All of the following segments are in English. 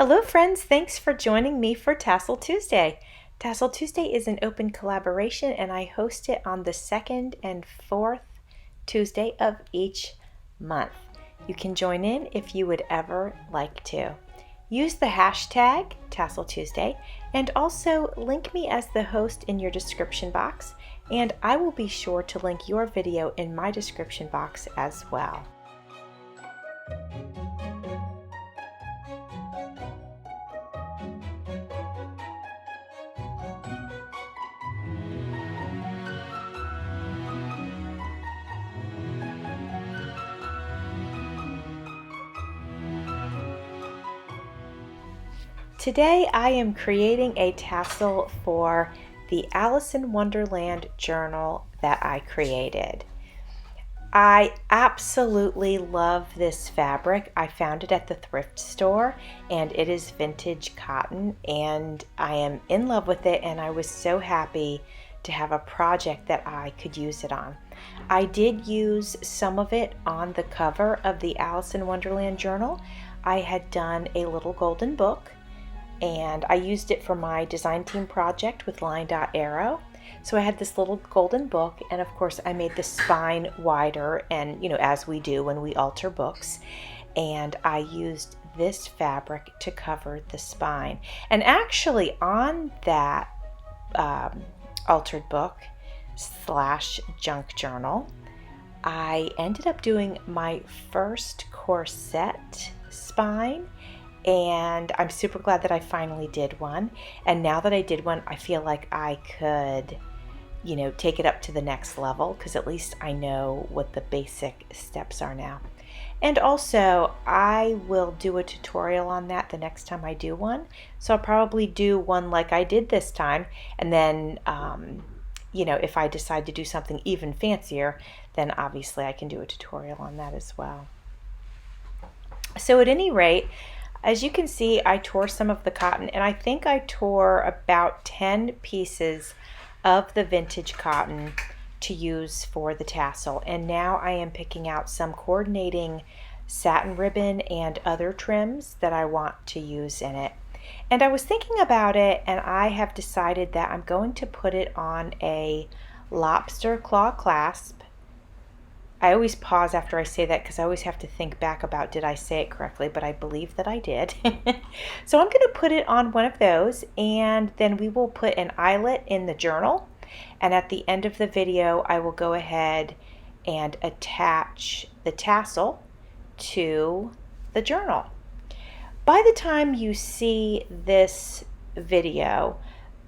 Hello friends, thanks for joining me for Tassel Tuesday. Tassel Tuesday is an open collaboration and I host it on the second and fourth Tuesday of each month. You can join in if you would ever like to. Use the hashtag Tassel Tuesday and also link me as the host in your description box, and I will be sure to link your video in my description box as well. Today I am creating a tassel for the Alice in Wonderland journal that I created. I absolutely love this fabric. I found it at the thrift store and it is vintage cotton and I am in love with it, and I was so happy to have a project that I could use it on. I did use some of it on the cover of the Alice in Wonderland journal. I had done a little golden book and I used it for my design team project with Line Dot Arrow. So I had this little golden book, and of course I made the spine wider, and as we do when we alter books, and I used this fabric to cover the spine. And actually on that altered book / junk journal, I ended up doing my first corset spine, and I'm super glad that I finally did one. And now that I did one, I feel like I could, take it up to the next level, because at least I know what the basic steps are now. And also, I will do a tutorial on that the next time I do one. So I'll probably do one like I did this time, and then, if I decide to do something even fancier, then obviously I can do a tutorial on that as well. So at any rate, as you can see, I tore some of the cotton, and I think I tore about 10 pieces of the vintage cotton to use for the tassel. And now I am picking out some coordinating satin ribbon and other trims that I want to use in it. And I was thinking about it, and I have decided that I'm going to put it on a lobster claw clasp. I always pause after I say that because I always have to think back about, did I say it correctly, but I believe that I did. So I'm going to put it on one of those, and then we will put an eyelet in the journal, and at the end of the video I will go ahead and attach the tassel to the journal. By the time you see this video,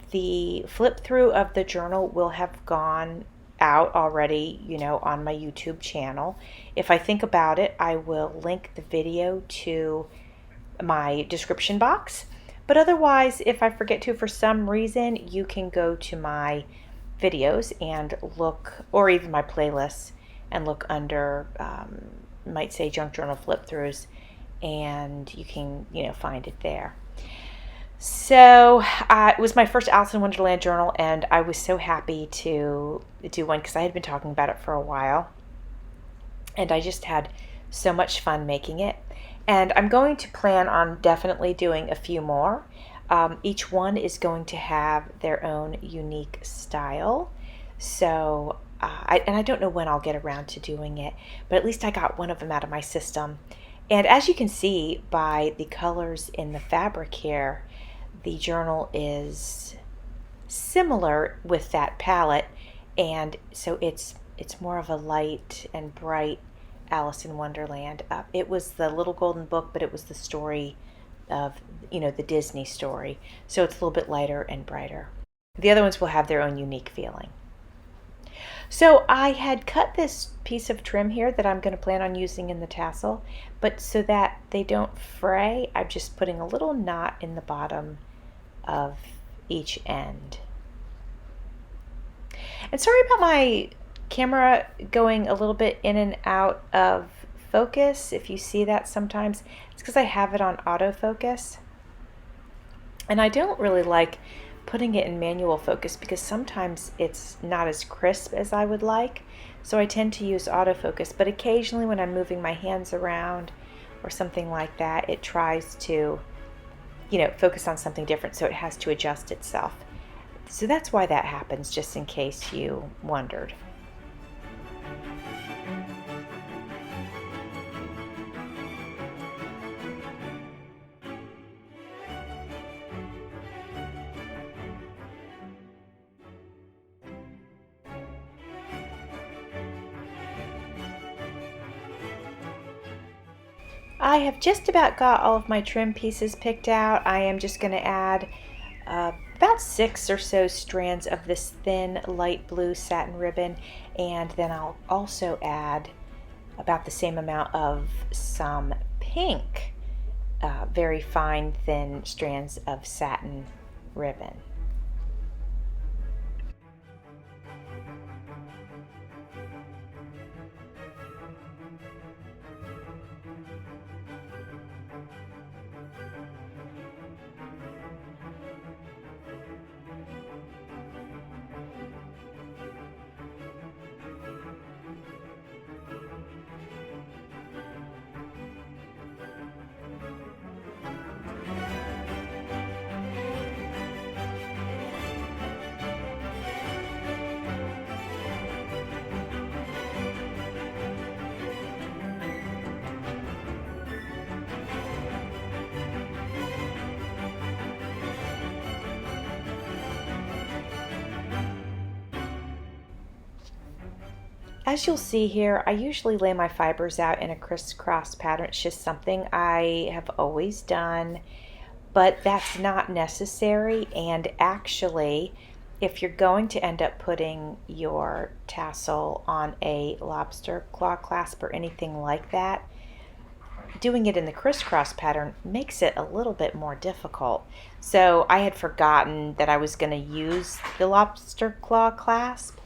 the flip through of the journal will have gone out already, on my YouTube channel. If I think about it, I will link the video to my description box. But otherwise, if I forget to for some reason, you can go to my videos and look, or even my playlists, and look under, might say junk journal flip throughs, and you can, find it there. So it was my first Alice in Wonderland journal, and I was so happy to do one because I had been talking about it for a while, and I just had so much fun making it. And I'm going to plan on definitely doing a few more. Each one is going to have their own unique style. So I don't know when I'll get around to doing it, but at least I got one of them out of my system. And as you can see by the colors in the fabric here, the journal is similar with that palette, and so it's more of a light and bright Alice in Wonderland. It was the little golden book, but it was the story of, the Disney story, so it's a little bit lighter and brighter. The other ones will have their own unique feeling. So I had cut this piece of trim here that I'm going to plan on using in the tassel, but so that they don't fray, I'm just putting a little knot in the bottom of each end. And sorry about my camera going a little bit in and out of focus. If you see that sometimes, it's because I have it on autofocus, and I don't really like putting it in manual focus because sometimes it's not as crisp as I would like, so I tend to use autofocus. But occasionally when I'm moving my hands around or something like that, it tries to focus on something different, so it has to adjust itself. So that's why that happens, just in case you wondered. I have just about got all of my trim pieces picked out. I am just going to add about 6 or so strands of this thin light blue satin ribbon, and then I'll also add about the same amount of some pink, very fine thin strands of satin ribbon. As you'll see here, I usually lay my fibers out in a crisscross pattern. It's just something I have always done, but that's not necessary. And actually, if you're going to end up putting your tassel on a lobster claw clasp or anything like that, doing it in the crisscross pattern makes it a little bit more difficult. So I had forgotten that I was going to use the lobster claw clasp.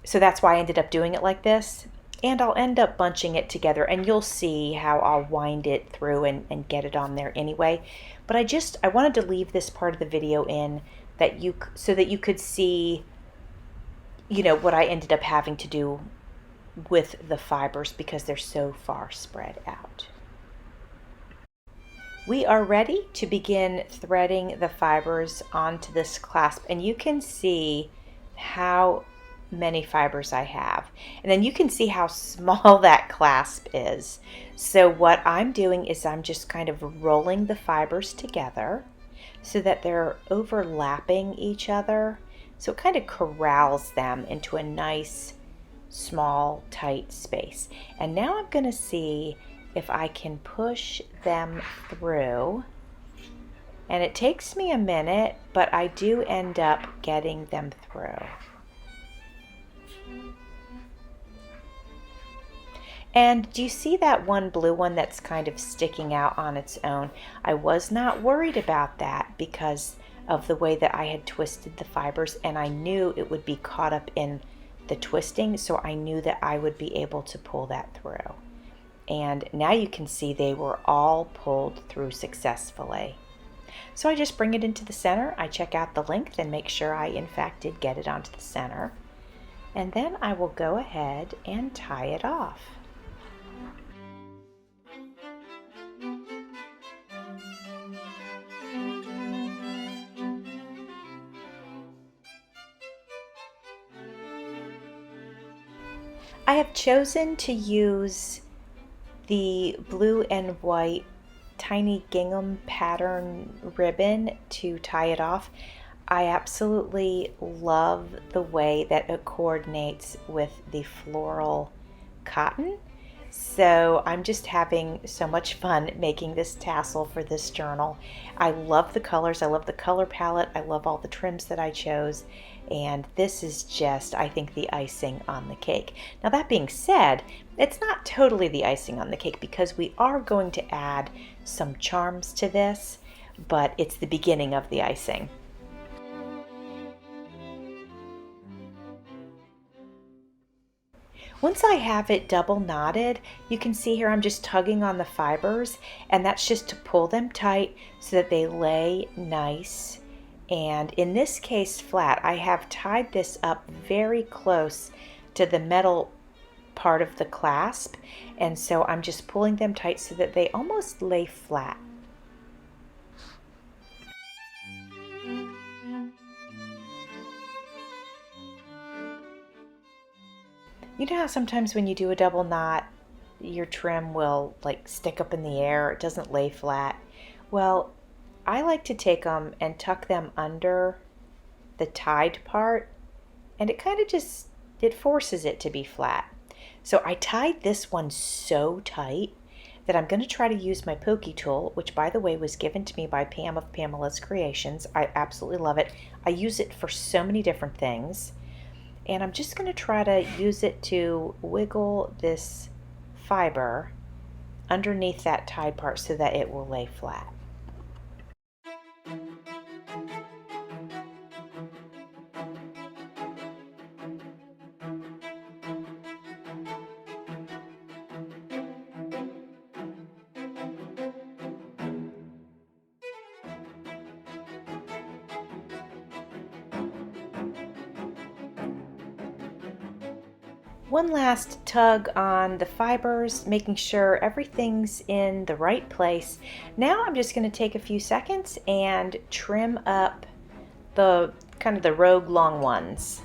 So that's why I ended up doing it like this. And I'll end up bunching it together, and you'll see how I'll wind it through and get it on there anyway. But I wanted to leave this part of the video in so that you could see, what I ended up having to do with the fibers because they're so far spread out. We are ready to begin threading the fibers onto this clasp, and you can see how many fibers I have, and then you can see how small that clasp is. So what I'm doing is I'm just kind of rolling the fibers together so that they're overlapping each other, so it kind of corrals them into a nice small tight space. And now I'm going to see if I can push them through, and it takes me a minute, but I do end up getting them through. And do you see that one blue one that's kind of sticking out on its own? I was not worried about that because of the way that I had twisted the fibers, and I knew it would be caught up in the twisting, so I knew that I would be able to pull that through. And now you can see they were all pulled through successfully. So I just bring it into the center, I check out the length and make sure I in fact did get it onto the center. And then I will go ahead and tie it off. I have chosen to use the blue and white tiny gingham pattern ribbon to tie it off. I absolutely love the way that it coordinates with the floral cotton. So I'm just having so much fun making this tassel for this journal. I love the colors, I love the color palette, I love all the trims that I chose, and this is just, I think, the icing on the cake. Now that being said, it's not totally the icing on the cake because we are going to add some charms to this, but it's the beginning of the icing. Once I have it double knotted, you can see here I'm just tugging on the fibers, and that's just to pull them tight so that they lay nice. And in this case flat, I have tied this up very close to the metal part of the clasp, and so I'm just pulling them tight so that they almost lay flat. You know how sometimes when you do a double knot, your trim will like stick up in the air, it doesn't lay flat? Well, I like to take them and tuck them under the tied part, and it kind of just, it forces it to be flat. So I tied this one so tight that I'm going to try to use my pokey tool, which by the way was given to me by Pam of Pamela's Creations. I absolutely love it. I use it for so many different things. And I'm just going to try to use it to wiggle this fiber underneath that tied part so that it will lay flat. One last tug on the fibers, making sure everything's in the right place. Now I'm just going to take a few seconds and trim up the kind of the rogue long ones.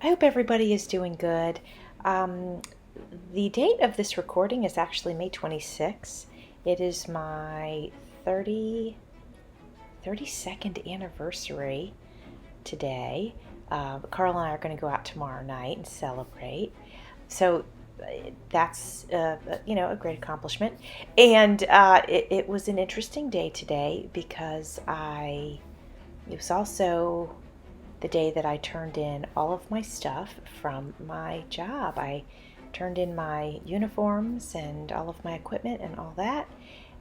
I hope everybody is doing good. Um, the date of this recording is actually May 26th. It is my 32nd anniversary today. Carl and I are going to go out tomorrow night and celebrate. So that's a great accomplishment. And it was an interesting day today because it was also the day that I turned in all of my stuff from my job. I turned in my uniforms and all of my equipment and all that,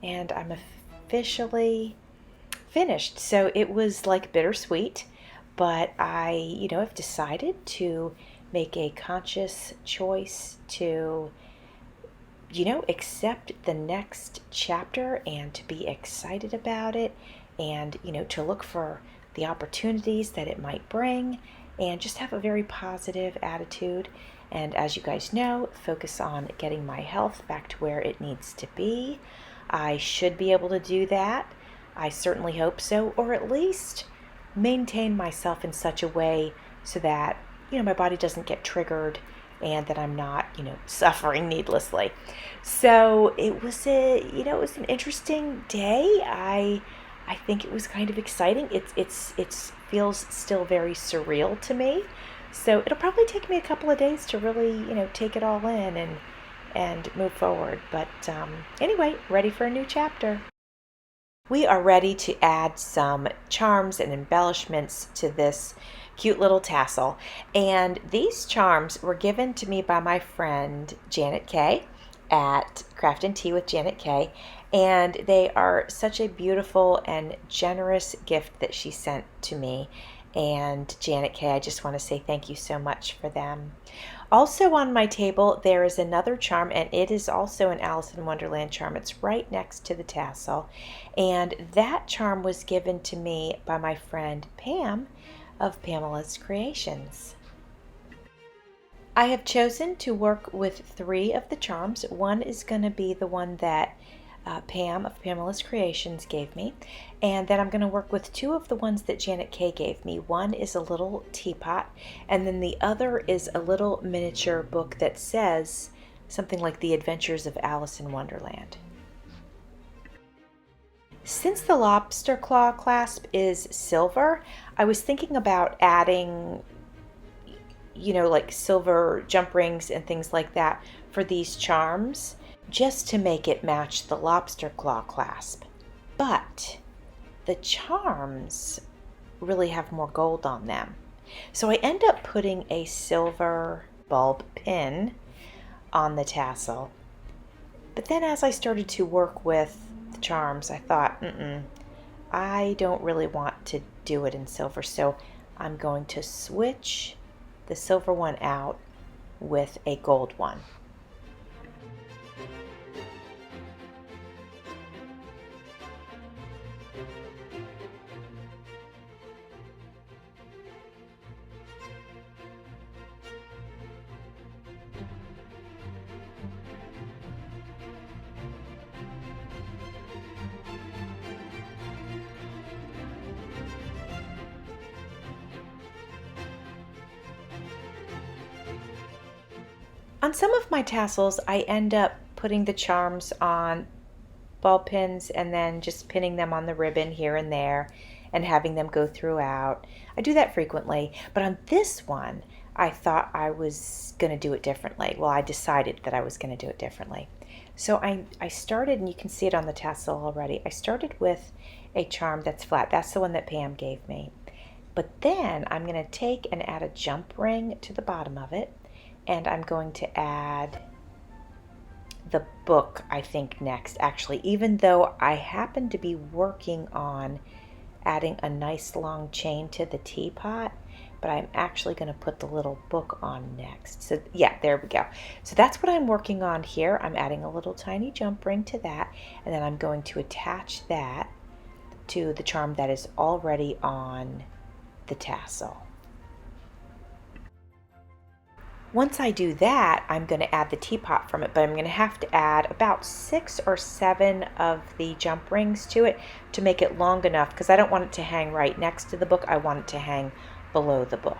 and I'm officially finished. So it was like bittersweet, but I, have decided to make a conscious choice to, accept the next chapter and to be excited about it and, to look for the opportunities that it might bring and just have a very positive attitude. And as you guys know, focus on getting my health back to where it needs to be. I should be able to do that. I certainly hope so, or at least maintain myself in such a way so that, my body doesn't get triggered and that I'm not, suffering needlessly. So it was it was an interesting day. I think it was kind of exciting. It feels still very surreal to me. So it'll probably take me a couple of days to really, take it all in and move forward. But anyway, ready for a new chapter. We are ready to add some charms and embellishments to this cute little tassel. And these charms were given to me by my friend Janet Kay at Craft and Tea with Janet Kay. And they are such a beautiful and generous gift that she sent to me. And Janet Kay, I just want to say thank you so much for them. Also on my table, there is another charm, and it is also an Alice in Wonderland charm. It's right next to the tassel. And that charm was given to me by my friend Pam of Pamela's Creations. I have chosen to work with 3 of the charms. One is going to be the one that Pam of Pamela's Creations gave me, and then I'm going to work with 2 of the ones that Janet Kay gave me. One is a little teapot, and then the other is a little miniature book that says something like The Adventures of Alice in Wonderland. Since the lobster claw clasp is silver, I was thinking about adding like silver jump rings and things like that for these charms, just to make it match the lobster claw clasp. But the charms really have more gold on them. So I end up putting a silver bulb pin on the tassel. But then as I started to work with the charms, I thought, I don't really want to do it in silver. So I'm going to switch the silver one out with a gold one. On some of my tassels, I end up putting the charms on ball pins and then just pinning them on the ribbon here and there and having them go throughout. I do that frequently, but on this one, I thought I was going to do it differently. Well, I decided that I was going to do it differently. So I started, and you can see it on the tassel already, I started with a charm that's flat. That's the one that Pam gave me. But then I'm going to take and add a jump ring to the bottom of it, and I'm going to add the book, I think, next, actually, even though I happen to be working on adding a nice long chain to the teapot, but I'm actually going to put the little book on next. So yeah, there we go. So that's what I'm working on here. I'm adding a little tiny jump ring to that, and then I'm going to attach that to the charm that is already on the tassel. Once I do that, I'm going to add the teapot from it, but I'm going to have to add about 6 or 7 of the jump rings to it to make it long enough, because I don't want it to hang right next to the book. I want it to hang below the book.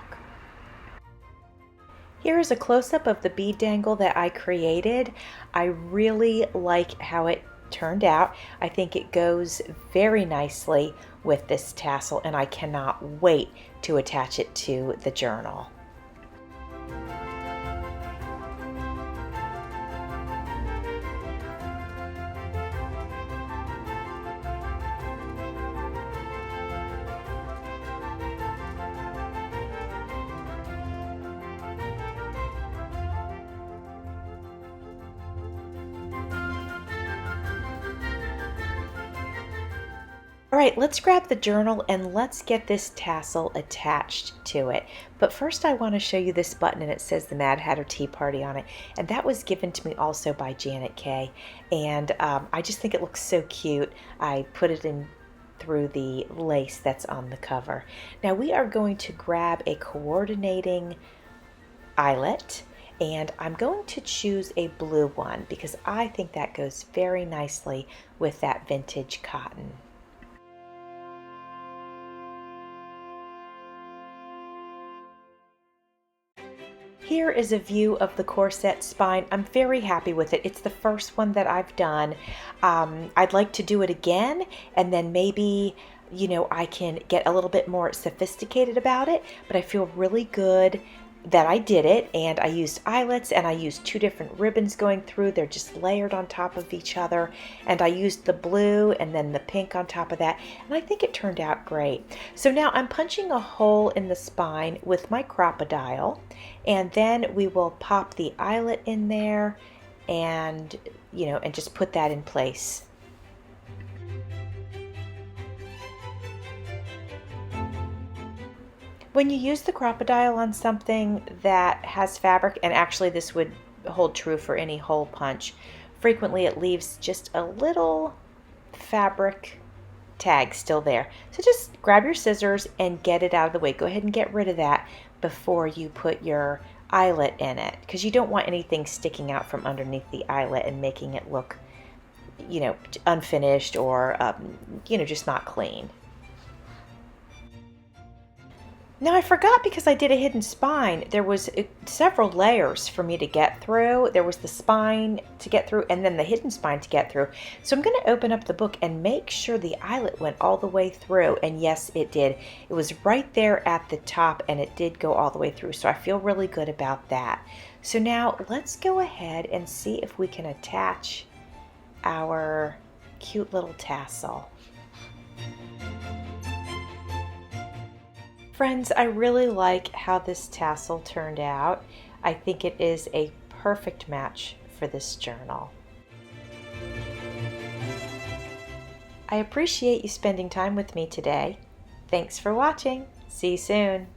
Here is a close-up of the bead dangle that I created. I really like how it turned out. I think it goes very nicely with this tassel, and I cannot wait to attach it to the journal. All right, let's grab the journal and let's get this tassel attached to it. But first I want to show you this button, and it says the Mad Hatter Tea Party on it. And that was given to me also by Janet Kay. And I just think it looks so cute. I put it in through the lace that's on the cover. Now we are going to grab a coordinating eyelet, and I'm going to choose a blue one because I think that goes very nicely with that vintage cotton. Here is a view of the corset spine. I'm very happy with it. It's the first one that I've done. I'd like to do it again, and then maybe, you know, I can get a little bit more sophisticated about it, but I feel really good that I did it, and I used eyelets, and I used 2 different ribbons going through. They're just layered on top of each other, and I used the blue and then the pink on top of that, and I think it turned out great. So now I'm punching a hole in the spine with my crocodile, and then we will pop the eyelet in there and, you know, and just put that in place. When you use the crocodile on something that has fabric, and actually this would hold true for any hole punch, frequently it leaves just a little fabric tag still there. So just grab your scissors and get it out of the way. Go ahead and get rid of that before you put your eyelet in it, because you don't want anything sticking out from underneath the eyelet and making it look, you know, unfinished or, you know, just not clean. Now I forgot, because I did a hidden spine, there was several layers for me to get through. There was the spine to get through and then the hidden spine to get through. So I'm going to open up the book and make sure the eyelet went all the way through. And yes, it did. It was right there at the top, and it did go all the way through. So I feel really good about that. So now let's go ahead and see if we can attach our cute little tassel. Friends, I really like how this tassel turned out. I think it is a perfect match for this journal. I appreciate you spending time with me today. Thanks for watching. See you soon.